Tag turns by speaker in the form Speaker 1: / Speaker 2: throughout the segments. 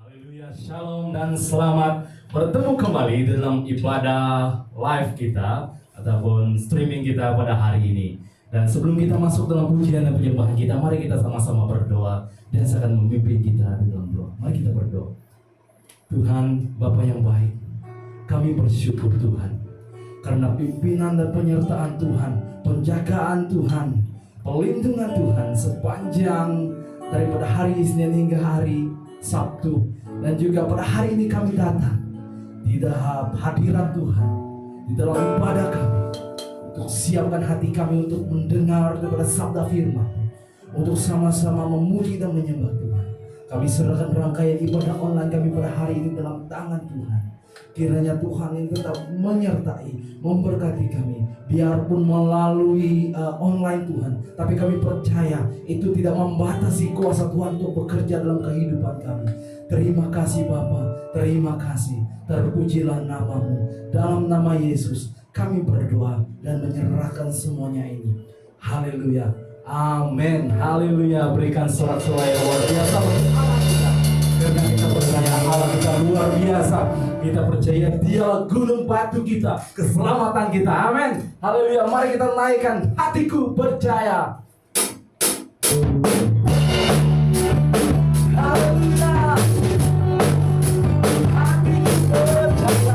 Speaker 1: Haleluya, shalom dan selamat bertemu kembali dalam ibadah live kita ataupun streaming kita pada hari ini. Dan sebelum kita masuk dalam pujian dan penyembahan kita, mari kita sama-sama berdoa dan saya akan memimpin kita di dalam doa. Mari kita berdoa. Tuhan, Bapa yang baik, kami bersyukur Tuhan karena pimpinan dan penyertaan Tuhan, penjagaan Tuhan, perlindungan Tuhan sepanjang daripada hari Senin hingga hari Sabtu, dan juga pada hari ini kami datang di dalam hadirat Tuhan, di dalam ibadah kami, untuk siapkan hati kami untuk mendengar daripada sabda firman, untuk sama-sama memuji dan menyembah Tuhan. Kami serahkan rangkaian ibadah online kami pada hari ini dalam tangan Tuhan. Kiranya Tuhan yang tetap menyertai, memberkati kami, biarpun melalui online Tuhan, tapi kami percaya itu tidak membatasi kuasa Tuhan untuk bekerja dalam kehidupan kami. Terima kasih Bapa, terima kasih, terpujilah namamu. Dalam nama Yesus kami berdoa dan menyerahkan semuanya ini. Haleluya, amin, haleluya. Berikan sorak-sorai yang luar biasa bagi Allah kita, karena kita percaya Allah kita luar biasa. Kita percaya Dialah gunung batu kita, keselamatan kita. Amin. Haleluya. Mari kita naikkan hatiku percaya. Haleluya. Hatiku percaya.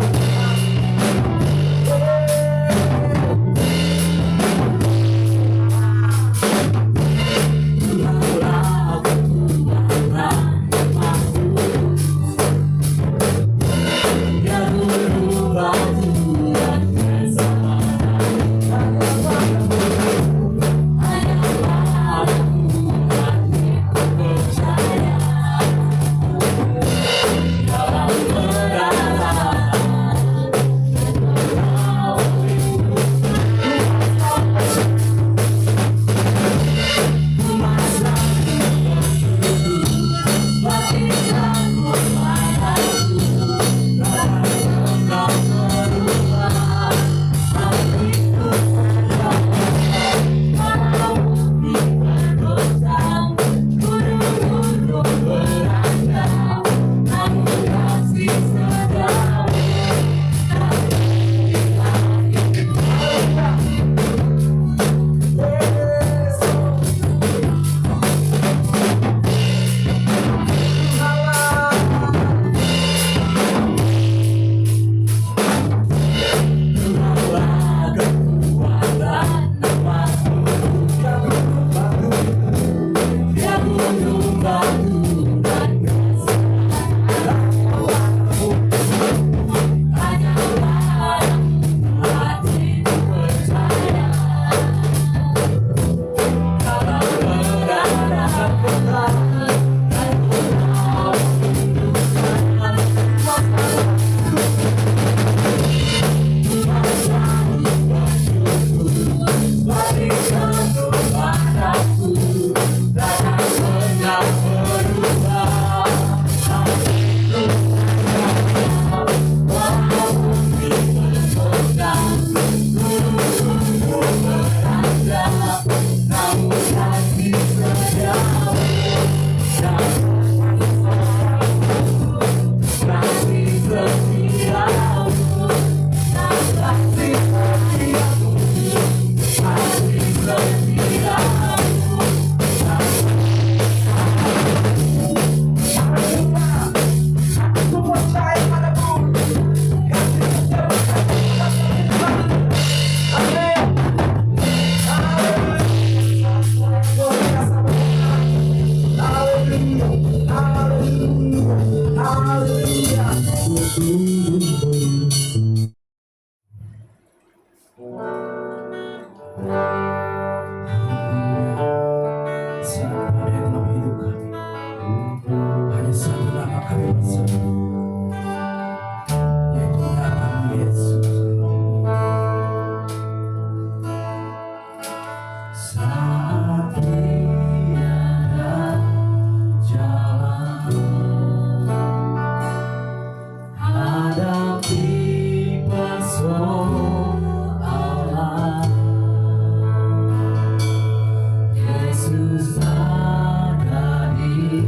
Speaker 2: Yesus ada di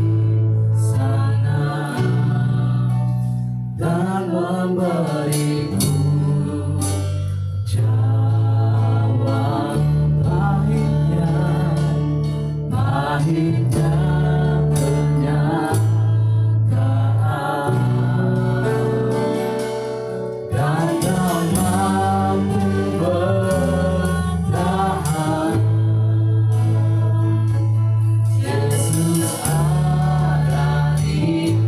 Speaker 2: sana.
Speaker 1: memberiku jawab pahitnya kenyataan, dan kau mampu bertahan. Yesus ada di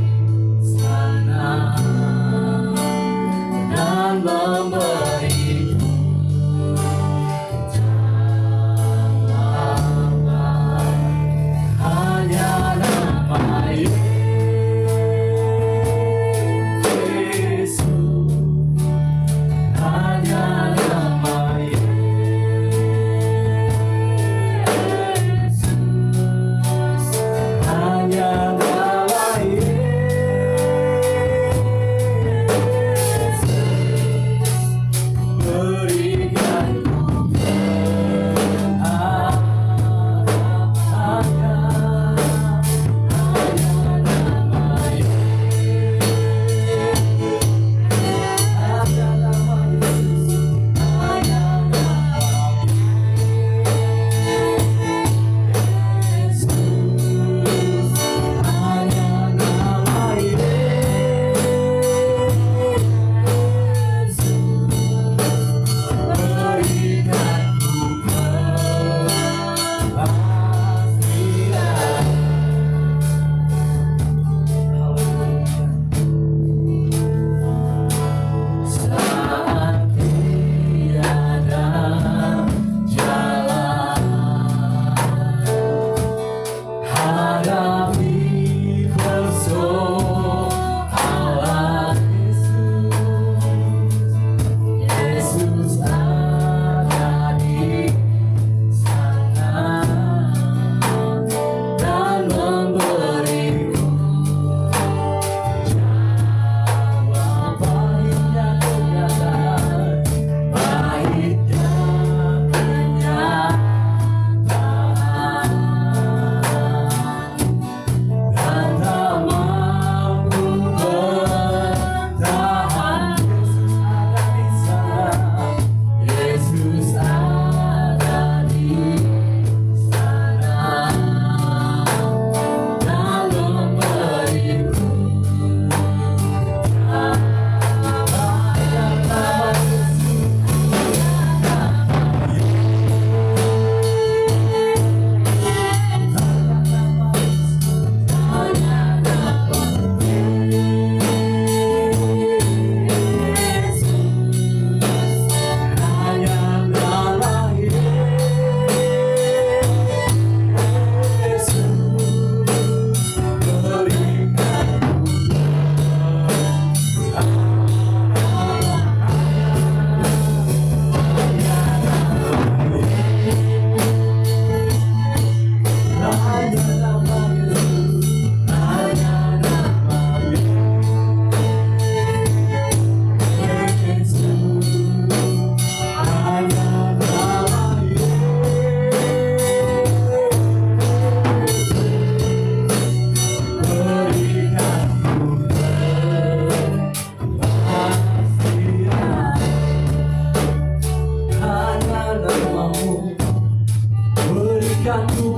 Speaker 1: sana dan memberiku jawaban. Hanya nama Yesus, hanya nama Yesus, hanya nama Yesus berikan ku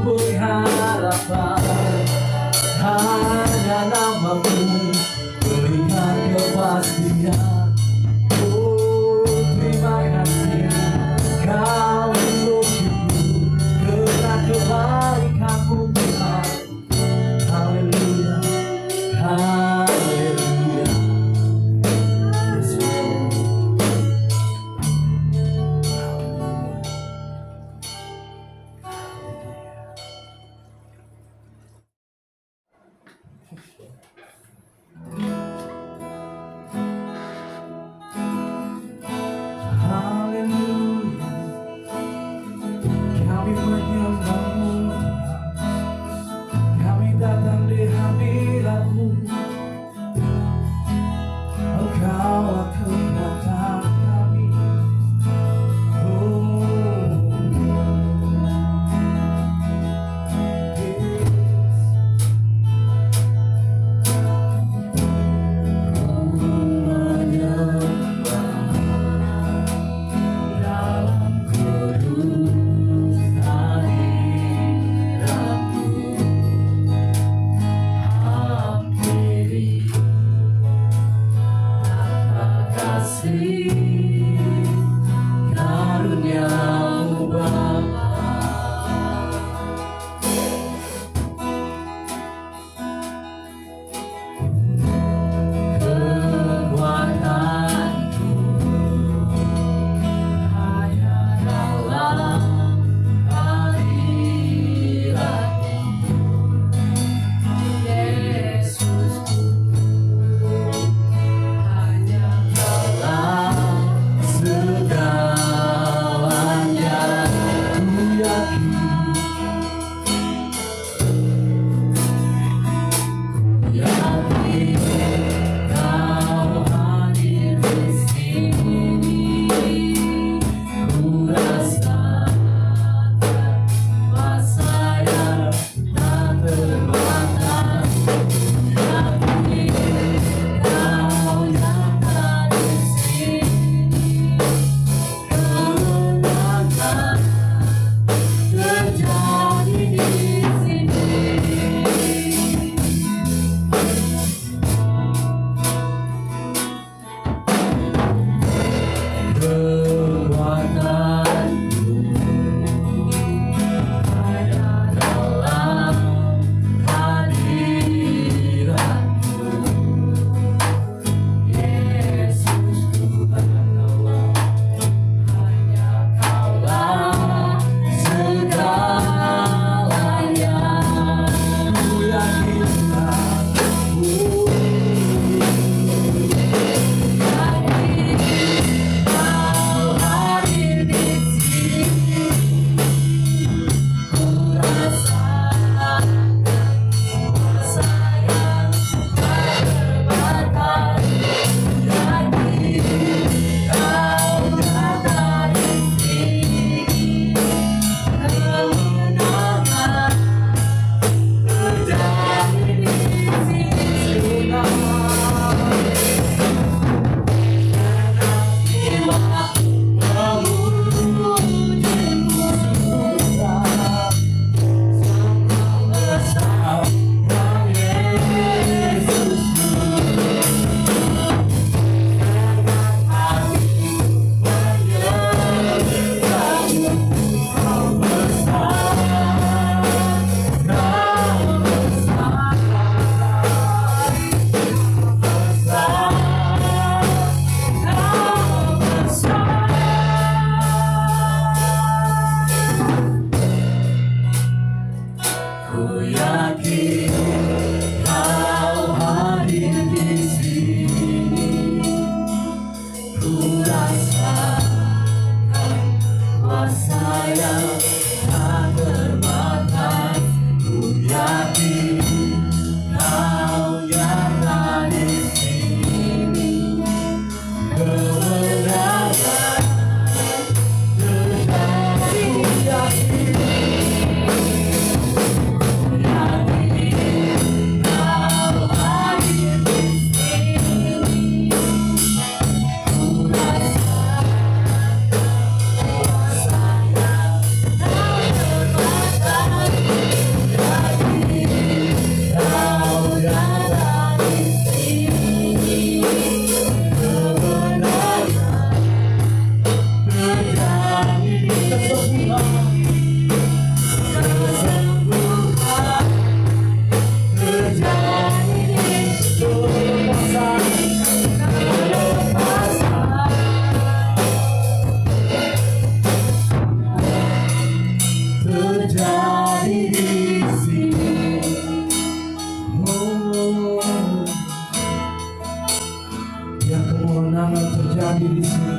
Speaker 1: kemenangan terjadi di sini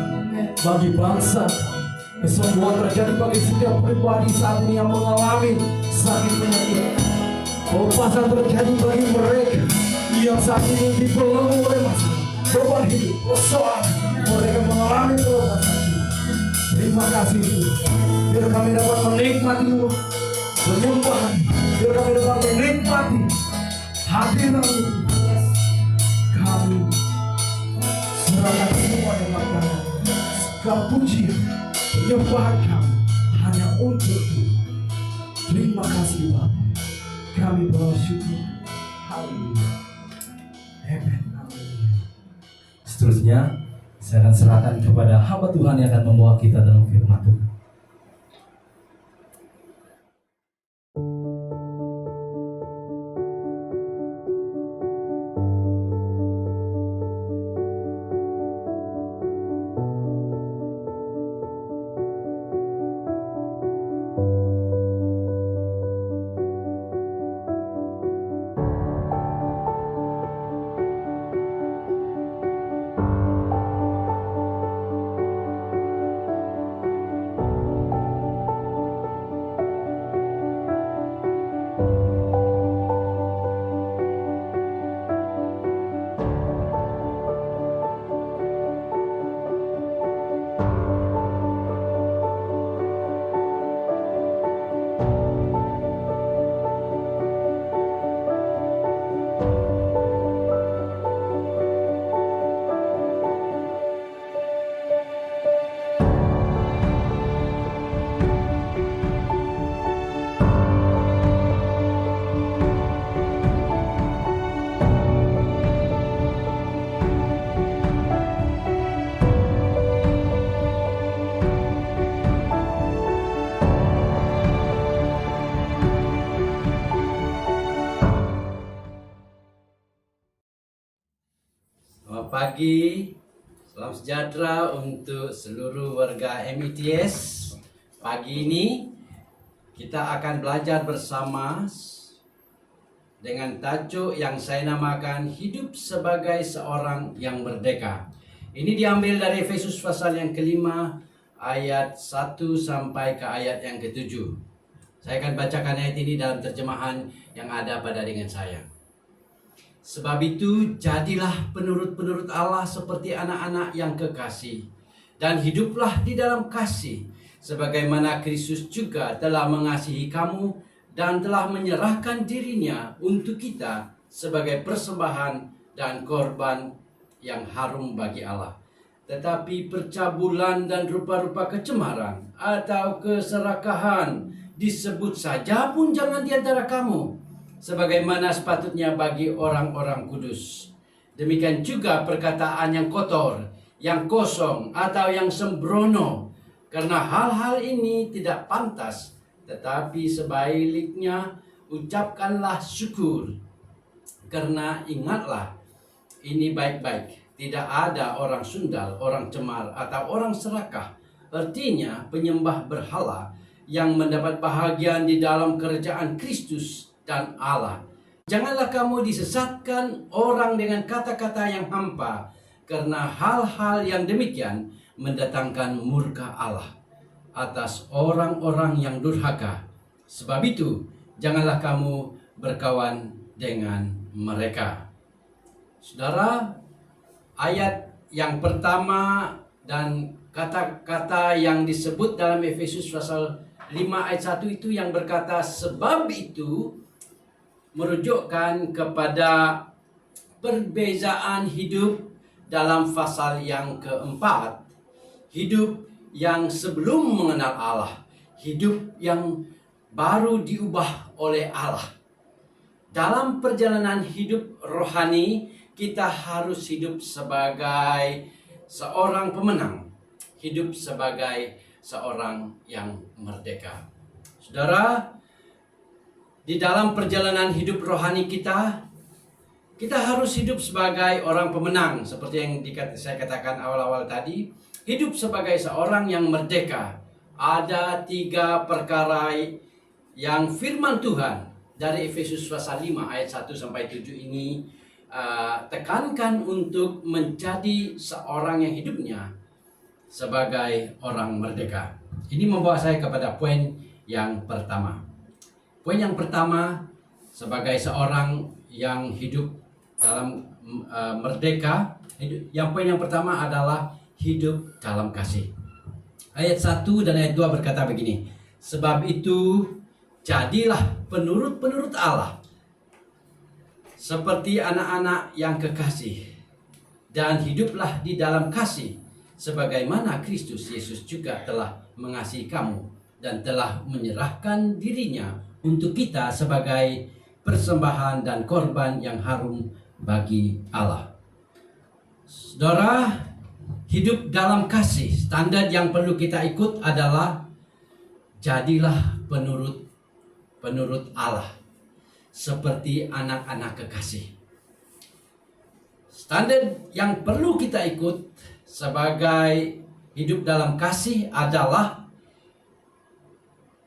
Speaker 1: bagi bangsa. Kesembuhan terjadi bagi setiap pribadi saat ini yang mengalami sakit penyakit. Kelepasan terjadi bagi mereka yang saat ini dibelenggu oleh masalah, beban hidup, persoalan. Mereka mengalami kelepasan. Terima kasih Tuhan. Biar kami dapat menikmati penyembahan. Biar kami dapat menikmati hadirat-Mu. Kami serahkan semua yang makanan, segala pujian, penyembahan kami hanya untuk Tuhan. Terima kasih Bapa. Kami bersyukur. Haleluya. Amen. Seterusnya saya akan serahkan kepada hamba Tuhan yang akan membawa kita dalam firman Tuhan.
Speaker 2: Selamat pagi, salam sejahtera untuk seluruh warga MITS. Pagi ini kita akan belajar bersama dengan tajuk yang saya namakan Hidup Sebagai Seorang yang Merdeka. Ini diambil dari Efesus pasal yang kelima ayat 1 sampai ke ayat yang ke-7. Saya akan bacakan ayat ini dalam terjemahan yang ada pada dengan saya. Sebab itu, jadilah penurut-penurut Allah seperti anak-anak yang kekasih, dan hiduplah di dalam kasih, sebagaimana Kristus juga telah mengasihi kamu dan telah menyerahkan dirinya untuk kita sebagai persembahan dan korban yang harum bagi Allah. Tetapi percabulan dan rupa-rupa kecemaran atau keserakahan disebut saja pun jangan di antara kamu, sebagaimana sepatutnya bagi orang-orang kudus. Demikian juga perkataan yang kotor, yang kosong, atau yang sembrono. Karena hal-hal ini tidak pantas, tetapi sebaliknya ucapkanlah syukur. Karena ingatlah, ini baik-baik. Tidak ada orang sundal, orang cemar, atau orang serakah. Artinya penyembah berhala yang mendapat bahagian di dalam kerajaan Kristus dan Allah. Janganlah kamu disesatkan orang dengan kata-kata yang hampa, karena hal-hal yang demikian mendatangkan murka Allah atas orang-orang yang durhaka. Sebab itu, janganlah kamu berkawan dengan mereka. Saudara, ayat yang pertama dan kata-kata yang disebut dalam Efesus pasal 5 ayat 1 itu yang berkata sebab itu merujukkan kepada perbezaan hidup dalam pasal yang keempat. Hidup yang sebelum mengenal Allah, hidup yang baru diubah oleh Allah. Dalam perjalanan hidup rohani, kita harus hidup sebagai seorang pemenang, hidup sebagai seorang yang merdeka. Saudara, di dalam perjalanan hidup rohani kita harus hidup sebagai orang pemenang. Seperti yang saya katakan awal-awal tadi, hidup sebagai seorang yang merdeka. Ada 3 perkara yang firman Tuhan dari Efesus pasal 5 ayat 1 sampai 7 ini tekankan untuk menjadi seorang yang hidupnya sebagai orang merdeka. Ini membawa saya kepada poin yang pertama. Poin yang pertama, sebagai seorang yang hidup dalam merdeka, poin yang pertama adalah hidup dalam kasih. Ayat 1 dan ayat 2 berkata begini, sebab itu jadilah penurut-penurut Allah seperti anak-anak yang kekasih, dan hiduplah di dalam kasih sebagaimana Kristus Yesus juga telah mengasihi kamu dan telah menyerahkan dirinya untuk kita sebagai persembahan dan korban yang harum bagi Allah. Saudara, hidup dalam kasih, standar yang perlu kita ikut adalah jadilah penurut Allah seperti anak-anak kekasih. Standar yang perlu kita ikut sebagai hidup dalam kasih adalah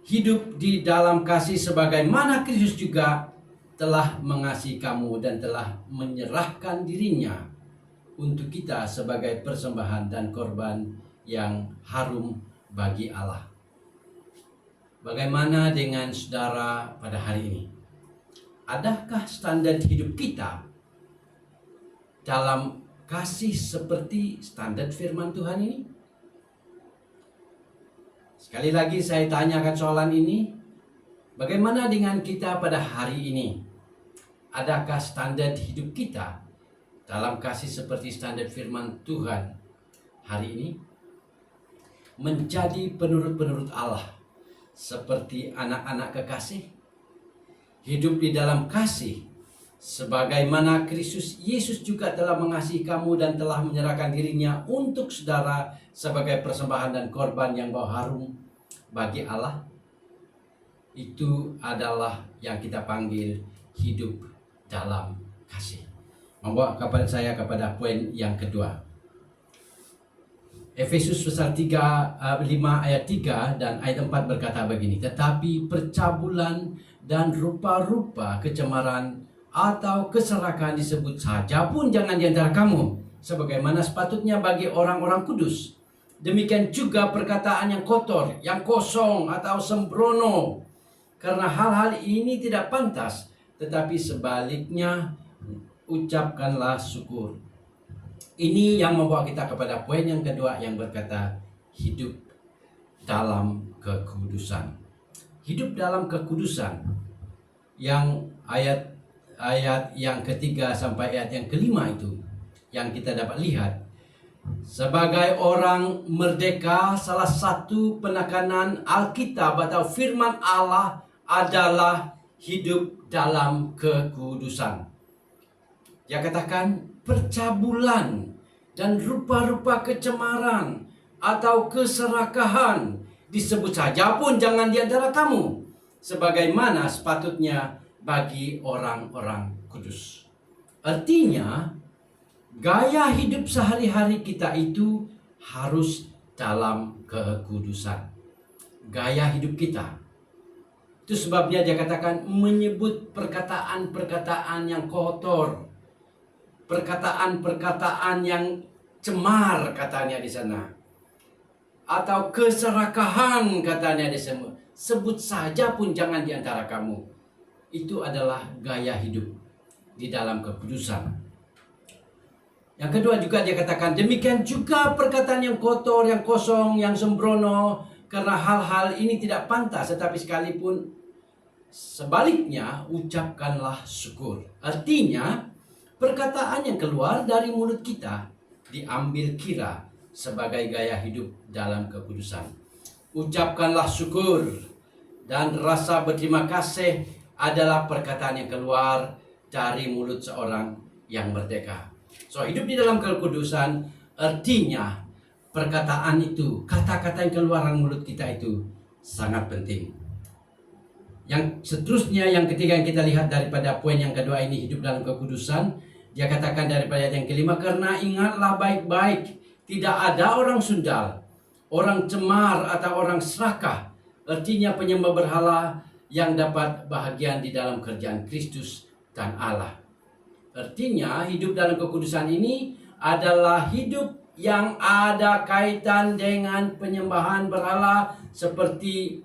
Speaker 2: hidup di dalam kasih sebagaimana Kristus juga telah mengasihi kamu dan telah menyerahkan dirinya untuk kita sebagai persembahan dan korban yang harum bagi Allah. Bagaimana dengan saudara pada hari ini? Adakah standar hidup kita dalam kasih seperti standar firman Tuhan ini? Sekali lagi saya tanyakan soalan ini. Bagaimana dengan kita pada hari ini? Adakah standar hidup kita dalam kasih seperti standar firman Tuhan hari ini? Menjadi penurut-penurut Allah seperti anak-anak kekasih? Hidup di dalam kasih sebagaimana Kristus Yesus juga telah mengasihi kamu dan telah menyerahkan dirinya untuk saudara sebagai persembahan dan korban yang bau harum bagi Allah. Itu adalah yang kita panggil hidup dalam kasih. Membawa kepada saya kepada poin yang kedua. Efesus pasal 5 ayat 3 dan ayat 4 berkata begini, tetapi percabulan dan rupa-rupa kecemaran atau keserakahan disebut saja pun jangan di antara kamu, sebagaimana sepatutnya bagi orang-orang kudus. Demikian juga perkataan yang kotor, yang kosong atau sembrono, karena hal-hal ini tidak pantas, tetapi sebaliknya ucapkanlah syukur. Ini yang membawa kita kepada poin yang kedua yang berkata hidup dalam kekudusan. Hidup dalam kekudusan yang ayat yang ketiga sampai ayat yang kelima itu yang kita dapat lihat. Sebagai orang merdeka, salah satu penekanan Alkitab atau firman Allah adalah hidup dalam kekudusan. Dia katakan percabulan dan rupa-rupa kecemaran atau keserakahan disebut saja pun jangan di antara kamu, sebagaimana sepatutnya bagi orang-orang kudus. Artinya, gaya hidup sehari-hari kita itu harus dalam kekudusan. Gaya hidup kita. Itu sebabnya dia katakan menyebut perkataan-perkataan yang kotor, perkataan-perkataan yang cemar katanya di sana, atau keserakahan katanya di sana. Sebut saja pun jangan di antara kamu. Itu adalah gaya hidup di dalam kekudusan. Yang kedua juga dia katakan demikian juga perkataan yang kotor, yang kosong, yang sembrono, karena hal-hal ini tidak pantas, tetapi sekalipun sebaliknya ucapkanlah syukur. Artinya perkataan yang keluar dari mulut kita diambil kira sebagai gaya hidup dalam kekudusan. Ucapkanlah syukur dan rasa berterima kasih adalah perkataan yang keluar dari mulut seorang yang merdeka. So, hidup di dalam kekudusan artinya perkataan itu, kata-kata yang keluar dari mulut kita itu sangat penting. Yang seterusnya, yang ketiga yang kita lihat daripada poin yang kedua ini, hidup dalam kekudusan, dia katakan daripada yang kelima, karena ingatlah baik-baik, tidak ada orang sundal, orang cemar atau orang serakah, artinya penyembah berhala yang dapat bahagian di dalam kerjaan Kristus dan Allah. Artinya hidup dalam kekudusan ini adalah hidup yang ada kaitan dengan penyembahan berhala, seperti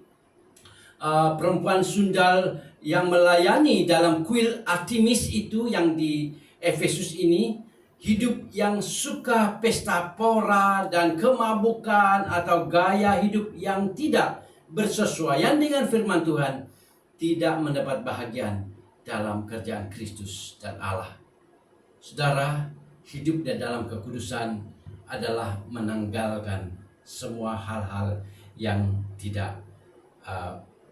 Speaker 2: perempuan sundal yang melayani dalam kuil Artemis itu yang di Efesus ini. Hidup yang suka pesta pora dan kemabukan atau gaya hidup yang tidak bersesuaian dengan firman Tuhan tidak mendapat bahagian dalam kerjaan Kristus dan Allah. Saudara, hidup di dalam kekudusan adalah menanggalkan semua hal-hal yang tidak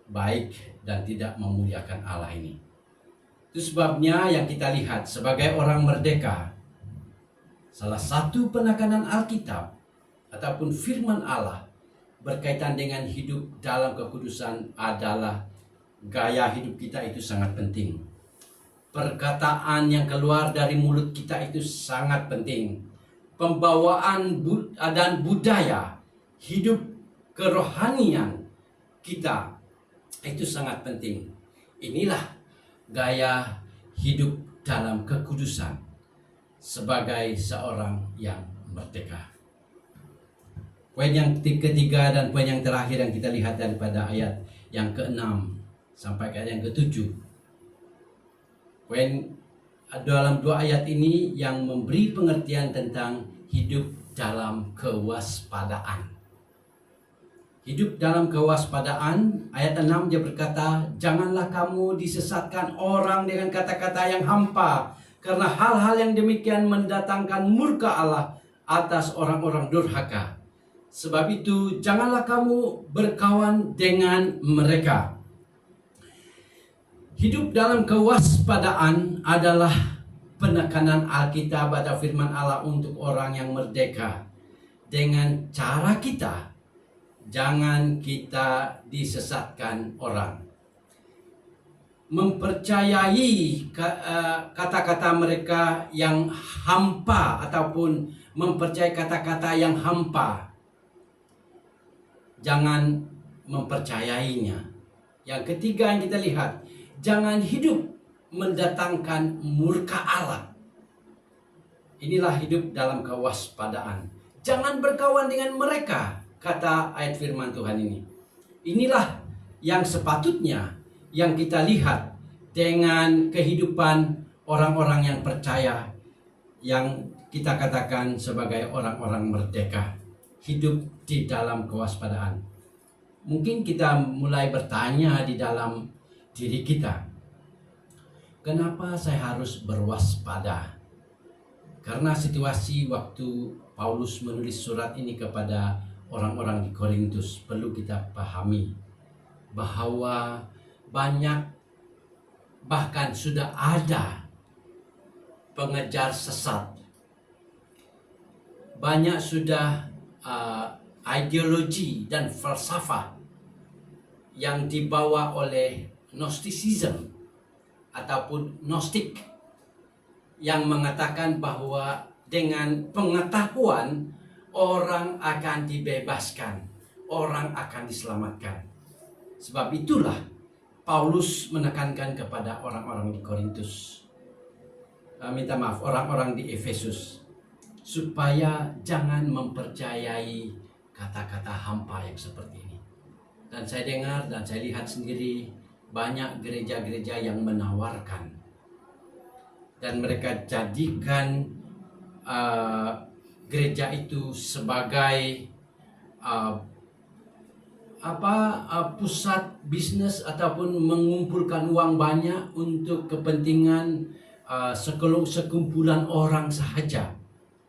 Speaker 2: baik dan tidak memuliakan Allah ini. Itu sebabnya yang kita lihat sebagai orang merdeka, salah satu penekanan Alkitab ataupun firman Allah berkaitan dengan hidup dalam kekudusan adalah gaya hidup kita itu sangat penting. Perkataan yang keluar dari mulut kita itu sangat penting. Pembawaan dan budaya hidup kerohanian kita itu sangat penting. Inilah gaya hidup dalam kekudusan sebagai seorang yang merdeka. Poin yang ketiga dan poin yang terakhir yang kita lihat daripada ayat yang ke-6 sampai ke ayat yang ke-7. Poin dalam dua ayat ini yang memberi pengertian tentang hidup dalam kewaspadaan. Hidup dalam kewaspadaan, ayat 6 dia berkata, "Janganlah kamu disesatkan orang dengan kata-kata yang hampa, karena hal-hal yang demikian mendatangkan murka Allah atas orang-orang durhaka. Sebab itu janganlah kamu berkawan dengan mereka." Hidup dalam kewaspadaan adalah penekanan Alkitab atau firman Allah untuk orang yang merdeka. Dengan cara kita, jangan kita disesatkan orang. Mempercayai kata-kata mereka yang hampa ataupun mempercayai kata-kata yang hampa, jangan mempercayainya. Yang ketiga yang kita lihat, jangan hidup mendatangkan murka Allah. Inilah hidup dalam kewaspadaan. Jangan berkawan dengan mereka, kata ayat firman Tuhan ini. Inilah yang sepatutnya yang kita lihat dengan kehidupan orang-orang yang percaya, yang kita katakan sebagai orang-orang merdeka, hidup di dalam kewaspadaan. Mungkin kita mulai bertanya di dalam diri kita, kenapa saya harus berwaspada? Karena situasi waktu Paulus menulis surat ini kepada orang-orang di Korintus, perlu kita pahami bahwa banyak, bahkan sudah ada pengejar sesat. Banyak sudah ideologi dan falsafah yang dibawa oleh Gnosticism ataupun Gnostik yang mengatakan bahwa dengan pengetahuan orang akan dibebaskan, orang akan diselamatkan. Sebab itulah Paulus menekankan kepada orang-orang di Korintus, orang-orang di Efesus, supaya jangan mempercayai kata-kata hampa yang seperti ini. Dan saya dengar dan saya lihat sendiri banyak gereja-gereja yang menawarkan, dan mereka jadikan gereja itu sebagai pusat bisnis ataupun mengumpulkan uang banyak untuk kepentingan sekumpulan orang sahaja,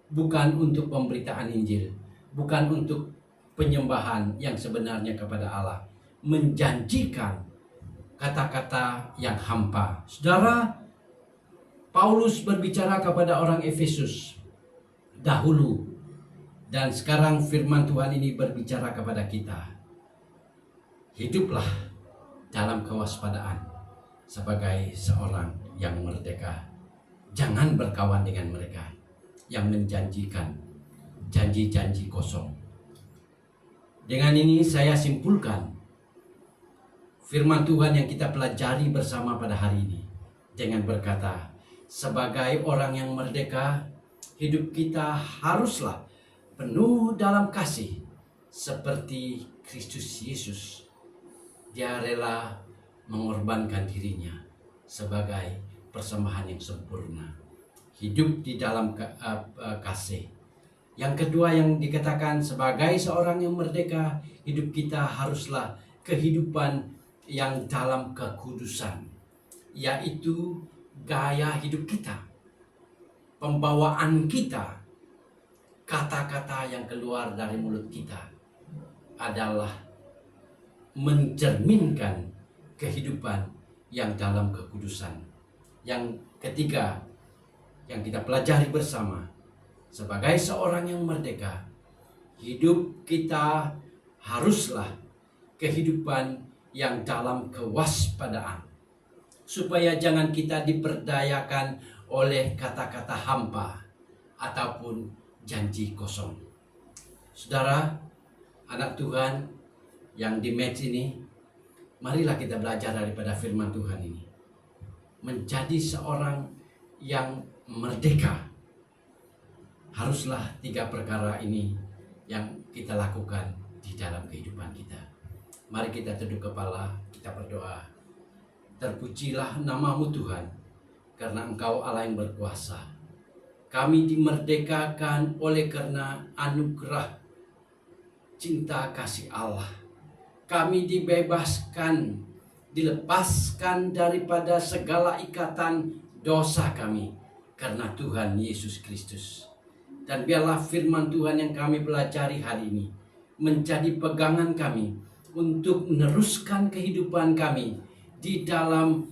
Speaker 2: bukan untuk pemberitaan Injil, bukan untuk penyembahan yang sebenarnya kepada Allah, menjanjikan kata-kata yang hampa. Saudara, Paulus berbicara kepada orang Efesus dahulu, dan sekarang firman Tuhan ini berbicara kepada kita. Hiduplah dalam kewaspadaan sebagai seorang yang merdeka. Jangan berkawan dengan mereka yang menjanjikan janji-janji kosong. Dengan ini saya simpulkan firman Tuhan yang kita pelajari bersama pada hari ini dengan berkata, sebagai orang yang merdeka, hidup kita haruslah penuh dalam kasih seperti Kristus Yesus. Dia rela mengorbankan dirinya sebagai persembahan yang sempurna. Hidup di dalam kasih. Yang kedua yang dikatakan sebagai seorang yang merdeka, hidup kita haruslah kehidupan yang dalam kekudusan, yaitu gaya hidup kita, pembawaan kita, kata-kata yang keluar dari mulut kita adalah mencerminkan kehidupan yang dalam kekudusan. Yang ketiga yang kita pelajari bersama, sebagai seorang yang merdeka, hidup kita haruslah kehidupan yang dalam kewaspadaan, supaya jangan kita diperdayakan oleh kata-kata hampa ataupun janji kosong. Saudara, anak Tuhan yang di match ini, marilah kita belajar daripada firman Tuhan ini, menjadi seorang yang merdeka. Haruslah 3 perkara ini yang kita lakukan di dalam kehidupan kita. Mari kita tunduk kepala, kita berdoa. Terpujilah nama-Mu Tuhan, karena Engkau Allah yang berkuasa. Kami dimerdekakan oleh karena anugerah cinta kasih Allah. Kami dibebaskan, dilepaskan daripada segala ikatan dosa kami karena Tuhan Yesus Kristus. Dan biarlah firman Tuhan yang kami pelajari hari ini menjadi pegangan kami untuk meneruskan kehidupan kami di dalam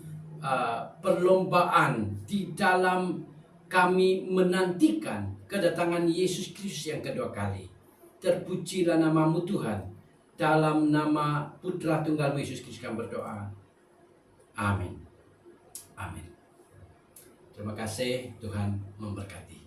Speaker 2: perlombaan, di dalam kami menantikan kedatangan Yesus Kristus yang kedua kali. Terpujilah nama-Mu Tuhan. Dalam nama Putra Tunggal Yesus Kristus kami berdoa. Amin. Amin. Terima kasih, Tuhan memberkati.